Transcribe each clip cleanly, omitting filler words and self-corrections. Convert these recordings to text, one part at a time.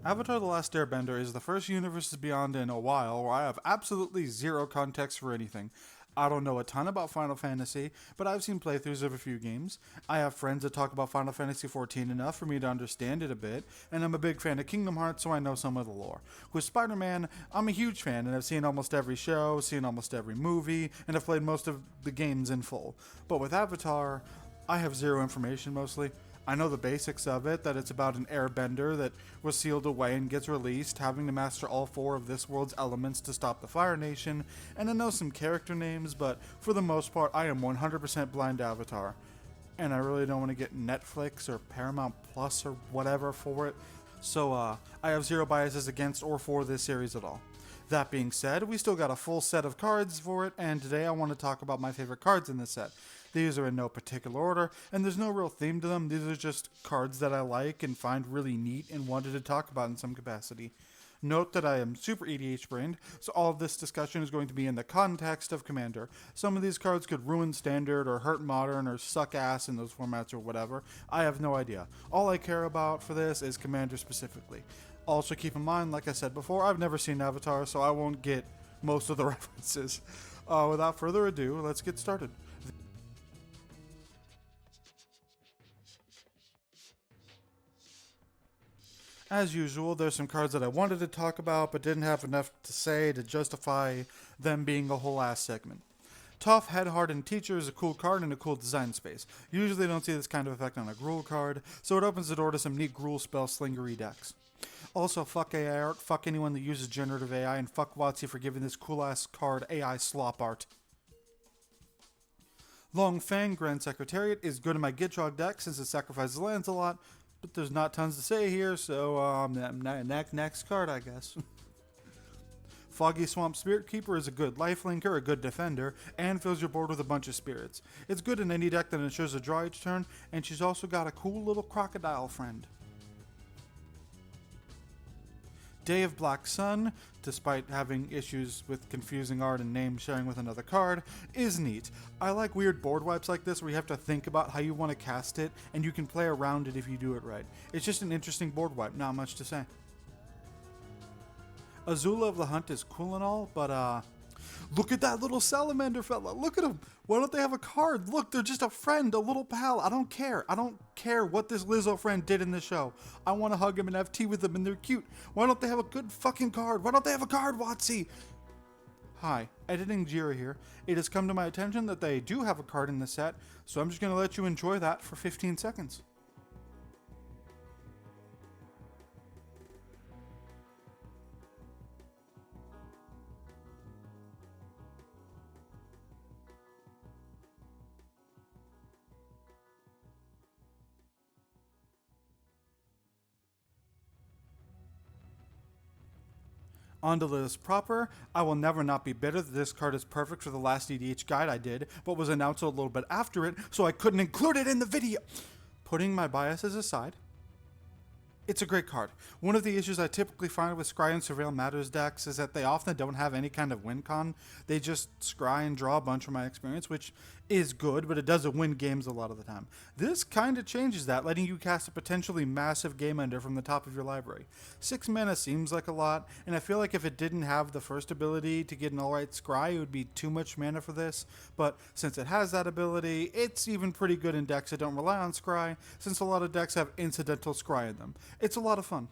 Avatar The Last Airbender is the first Universes Beyond in a while where I have absolutely zero context for anything. I don't know a ton about Final Fantasy, but I've seen playthroughs of a few games. I have friends that talk about Final Fantasy XIV enough for me to understand it a bit, and I'm a big fan of Kingdom Hearts, so I know some of the lore. With Spider-Man, I'm a huge fan, and I've seen almost every show, seen almost every movie, and have played most of the games in full. But with Avatar, I have zero information mostly. I know the basics of it, that it's about an airbender that was sealed away and gets released, having to master all four of this world's elements to stop the Fire Nation, and I know some character names, but for the most part, I am 100% blind to Avatar. And I really don't want to get Netflix or Paramount Plus or whatever for it, so I have zero biases against or for this series at all. That being said, we still got a full set of cards for it, and today I want to talk about my favorite cards in this set. These are in no particular order, and there's no real theme to them. These are just cards that I like and find really neat and wanted to talk about in some capacity. Note that I am super EDH brained, so all of this discussion is going to be in the context of Commander. Some of these cards could ruin Standard or hurt Modern or suck ass in those formats or whatever. I have no idea. All I care about for this is Commander specifically. Also keep in mind, like I said before, I've never seen Avatar, so I won't get most of the references. Without further ado, let's get started. As usual, there's some cards that I wanted to talk about but didn't have enough to say to justify them being a whole ass segment. Tough, head-hardened teacher is a cool card in a cool design space. Usually don't see this kind of effect on a Gruul card, so it opens the door to some neat Gruul spell slingery decks. Also, fuck AI art, fuck anyone that uses generative AI, and fuck WotC for giving this cool ass card AI slop art. Long Fang Grand Secretariat is good in my Gitrog deck since it sacrifices lands a lot, but there's not tons to say here, so next card, I guess. Foggy Swamp Spirit Keeper is a good lifelinker, a good defender, and fills your board with a bunch of spirits. It's good in any deck that ensures a draw each turn, and she's also got a cool little crocodile friend. Day of Black Sun, despite having issues with confusing art and name sharing with another card, is neat. I like weird board wipes like this where you have to think about how you want to cast it, and you can play around it if you do it right. It's just an interesting board wipe, not much to say. Azula of the Hunt is cool and all, but look at that little salamander fella. Look at him. Why don't they have a card? Look, they're just a friend, a little pal. I don't care. I don't care what this Lizzo friend did in the show. I want to hug him and have tea with them, and they're cute. Why don't they have a good fucking card? Why don't they have a card, WotC? Hi, Editing Jira here. It has come to my attention that they do have a card in the set, so I'm just going to let you enjoy that for 15 seconds. On to list proper, I will never not be bitter that this card is perfect for the last EDH guide I did, but was announced a little bit after it, so I couldn't include it in the video. Putting my biases aside, it's a great card. One of the issues I typically find with Scry and Surveil Matters decks is that they often don't have any kind of win con. They just scry and draw a bunch from my experience, which is good, but it doesn't win games a lot of the time. This kind of changes that, letting you cast a potentially massive game ender from the top of your library. 6 mana seems like a lot, and I feel like if it didn't have the first ability to get an alright scry, it would be too much mana for this, but since it has that ability, it's even pretty good in decks that don't rely on scry, since a lot of decks have incidental scry in them. It's a lot of fun.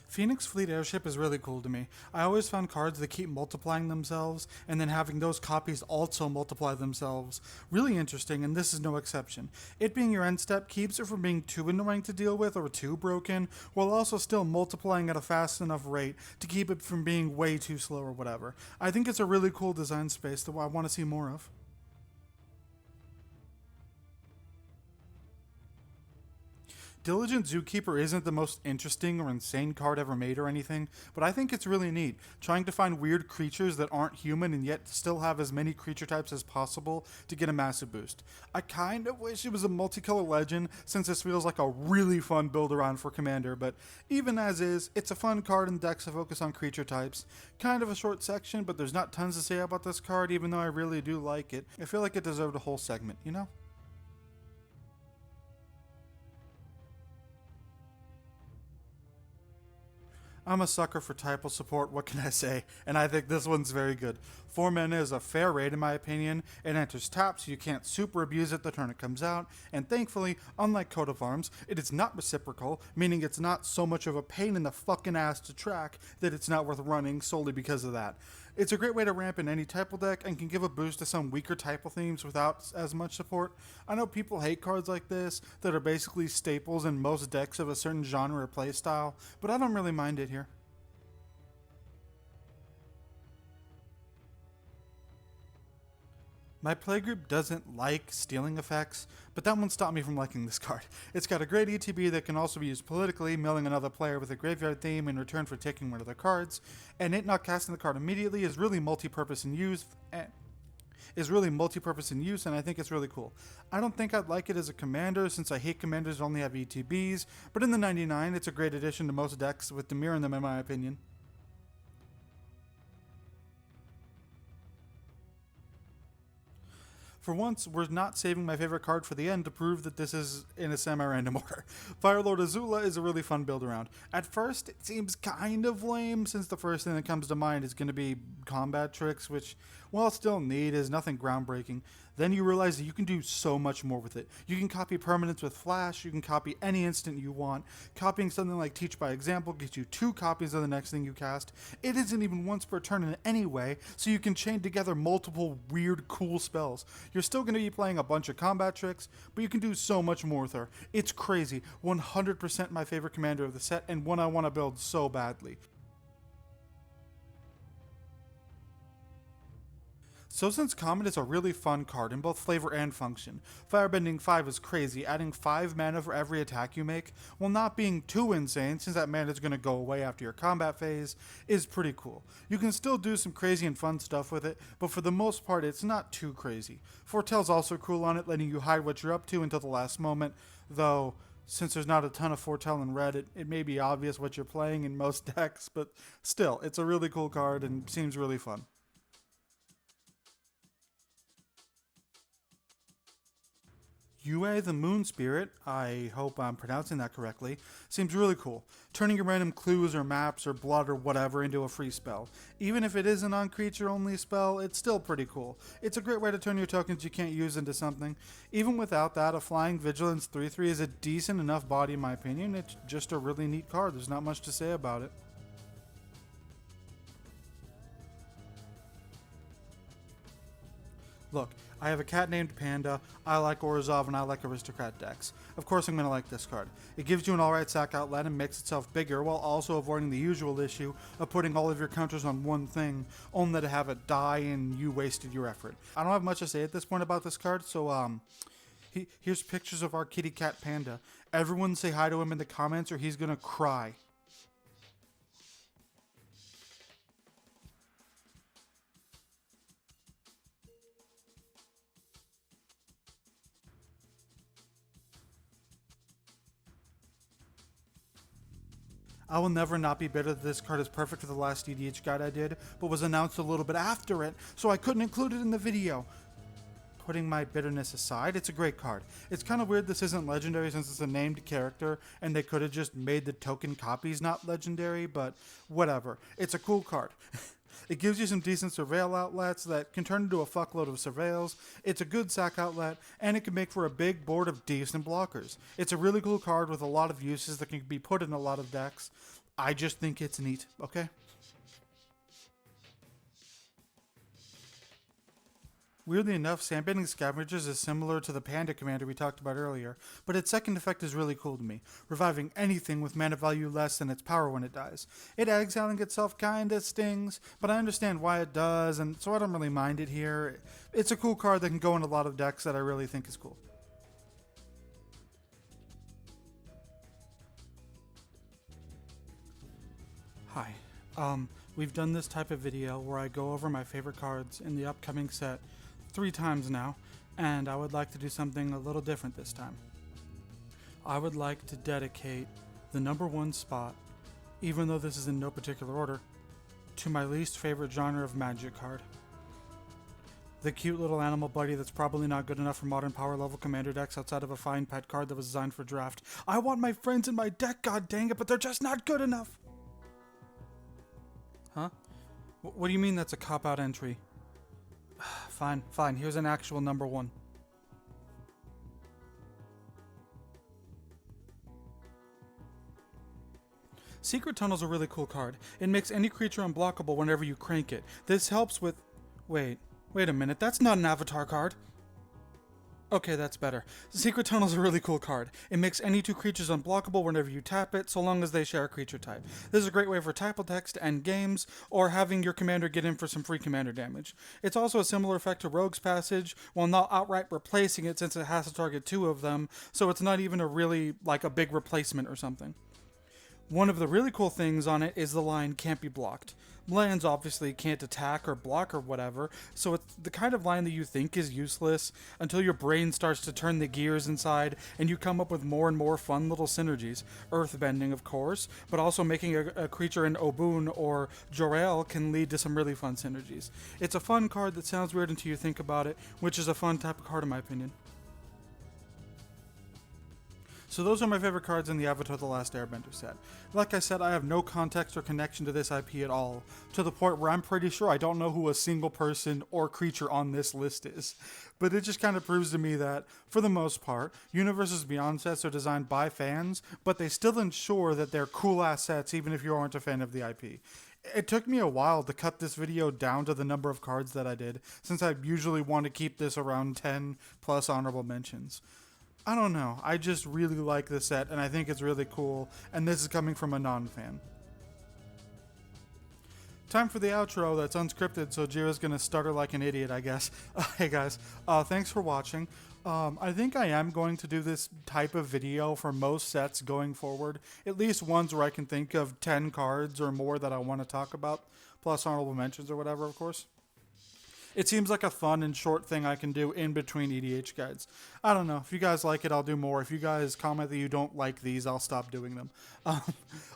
Phoenix Fleet Airship is really cool to me. I always found cards that keep multiplying themselves, and then having those copies also multiply themselves really interesting, and this is no exception. It being your end step keeps it from being too annoying to deal with or too broken, while also still multiplying at a fast enough rate to keep it from being way too slow or whatever. I think it's a really cool design space that I want to see more of. Diligent Zookeeper isn't the most interesting or insane card ever made or anything, but I think it's really neat, trying to find weird creatures that aren't human and yet still have as many creature types as possible to get a massive boost. I kind of wish it was a multicolor legend, since this feels like a really fun build around for Commander, but even as is, it's a fun card in decks that focus on creature types. Kind of a short section, but there's not tons to say about this card, even though I really do like it. I feel like it deserved a whole segment, you know? I'm a sucker for typo support, what can I say? And I think this one's very good. 4 mana is a fair rate in my opinion. It enters tap, so you can't super abuse it the turn it comes out. And thankfully, unlike Coat of Arms, it is not reciprocal, meaning it's not so much of a pain in the fucking ass to track that it's not worth running solely because of that. It's a great way to ramp in any typo deck and can give a boost to some weaker typo themes without as much support. I know people hate cards like this that are basically staples in most decks of a certain genre or playstyle, but I don't really mind it here. My playgroup doesn't like stealing effects, but that won't stop me from liking this card. It's got a great ETB that can also be used politically, milling another player with a graveyard theme in return for taking one of their cards, and it not casting the card immediately is really multi-purpose in use, and I think it's really cool. I don't think I'd like it as a commander since I hate commanders that only have ETBs, but in the 99 it's a great addition to most decks with Demir in them in my opinion. For once, we're not saving my favorite card for the end to prove that this is in a semi-random order. Firelord Azula is a really fun build around. At first, it seems kind of lame since the first thing that comes to mind is going to be combat tricks, which, while still neat, is nothing groundbreaking. Then you realize that you can do so much more with it. You can copy permanents with flash, you can copy any instant you want. Copying something like Teach by Example gets you 2 copies of the next thing you cast. It isn't even once per turn in any way, so you can chain together multiple weird cool spells. You're still going to be playing a bunch of combat tricks, but you can do so much more with her. It's crazy. 100% my favorite commander of the set, and one I want to build so badly. So since Comet is a really fun card in both flavor and function, Firebending 5 is crazy, adding 5 mana for every attack you make, while not being too insane since that mana is going to go away after your combat phase, is pretty cool. You can still do some crazy and fun stuff with it, but for the most part it's not too crazy. Foretell's also cool on it, letting you hide what you're up to until the last moment, though since there's not a ton of Foretell in red, it may be obvious what you're playing in most decks, but still, it's a really cool card and seems really fun. Yue the Moon Spirit, I hope I'm pronouncing that correctly, seems really cool. Turning your random clues or maps or blood or whatever into a free spell. Even if it is a non-creature only spell, it's still pretty cool. It's a great way to turn your tokens you can't use into something. Even without that, a Flying Vigilance 3/3 is a decent enough body in my opinion. It's just a really neat card. There's not much to say about it. Look, I have a cat named Panda, I like Orzhov, and I like Aristocrat decks. Of course I'm going to like this card. It gives you an alright sack outlet and makes itself bigger while also avoiding the usual issue of putting all of your counters on one thing, only to have it die and you wasted your effort. I don't have much to say at this point about this card, so here's pictures of our kitty cat Panda. Everyone say hi to him in the comments or he's going to cry. I will never not be bitter that this card is perfect for the last EDH guide I did, but was announced a little bit after it, so I couldn't include it in the video. Putting my bitterness aside, it's a great card. It's kind of weird this isn't legendary since it's a named character, and they could have just made the token copies not legendary, but whatever. It's a cool card. It gives you some decent surveil outlets that can turn into a fuckload of surveils. It's a good sack outlet, and it can make for a big board of decent blockers. It's a really cool card with a lot of uses that can be put in a lot of decks. I just think it's neat, okay? Weirdly enough, Sandbending Scavengers is similar to the Panda commander we talked about earlier, but its second effect is really cool to me, reviving anything with mana value less than its power when it dies. It exiling itself kinda stings, but I understand why it does, and so I don't really mind it here. It's a cool card that can go in a lot of decks that I really think is cool. Hi. We've done this type of video where I go over my favorite cards in the upcoming set 3 times now, and I would like to do something a little different this time. I would like to dedicate the number 1 spot, even though this is in no particular order, to my least favorite genre of Magic card. The cute little animal buddy that's probably not good enough for modern power level commander decks outside of a fine pet card that was designed for draft. I want my friends in my deck, god dang it, but they're just not good enough! Huh? What do you mean that's a cop-out entry? Fine, fine. Here's an actual number 1. Secret Tunnel's a really cool card. It makes any creature unblockable whenever you crank it. This helps with... Wait a minute. That's not an avatar card. Okay, that's better. Secret Tunnel's a really cool card. It makes any 2 creatures unblockable whenever you tap it, so long as they share a creature type. This is a great way for type text to end games, or having your commander get in for some free commander damage. It's also a similar effect to Rogue's Passage, while not outright replacing it since it has to target 2 of them, so it's not even a big replacement or something. One of the really cool things on it is the line can't be blocked. Lands obviously can't attack or block or whatever, so it's the kind of line that you think is useless until your brain starts to turn the gears inside and you come up with more and more fun little synergies. Earthbending, of course, but also making a creature in Obun or Jor-El can lead to some really fun synergies. It's a fun card that sounds weird until you think about it, which is a fun type of card in my opinion. So those are my favorite cards in the Avatar The Last Airbender set. Like I said, I have no context or connection to this IP at all, to the point where I'm pretty sure I don't know who a single person or creature on this list is. But it just kind of proves to me that, for the most part, Universes Beyond sets are designed by fans, but they still ensure that they're cool-ass sets even if you aren't a fan of the IP. It took me a while to cut this video down to the number of cards that I did, since I usually want to keep this around 10 plus honorable mentions. I don't know, I just really like this set and I think it's really cool, and this is coming from a non-fan. Time for the outro that's unscripted, so Jira's gonna stutter like an idiot, I guess. Hey guys, thanks for watching. I think I am going to do this type of video for most sets going forward, at least ones where I can think of 10 cards or more that I want to talk about, plus honorable mentions or whatever, of course. It seems like a fun and short thing I can do in between EDH guides. I don't know. If you guys like it, I'll do more. If you guys comment that you don't like these, I'll stop doing them.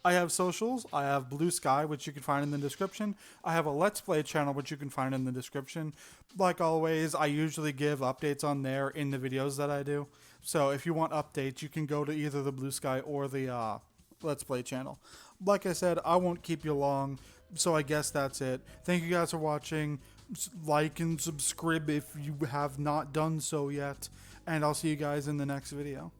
I have socials. I have Blue Sky, which you can find in the description. I have a Let's Play channel, which you can find in the description. Like always, I usually give updates on there in the videos that I do. So if you want updates, you can go to either the Blue Sky or the Let's Play channel. Like I said, I won't keep you long, so I guess that's it. Thank you guys for watching. Like and subscribe if you have not done so yet, and I'll see you guys in the next video.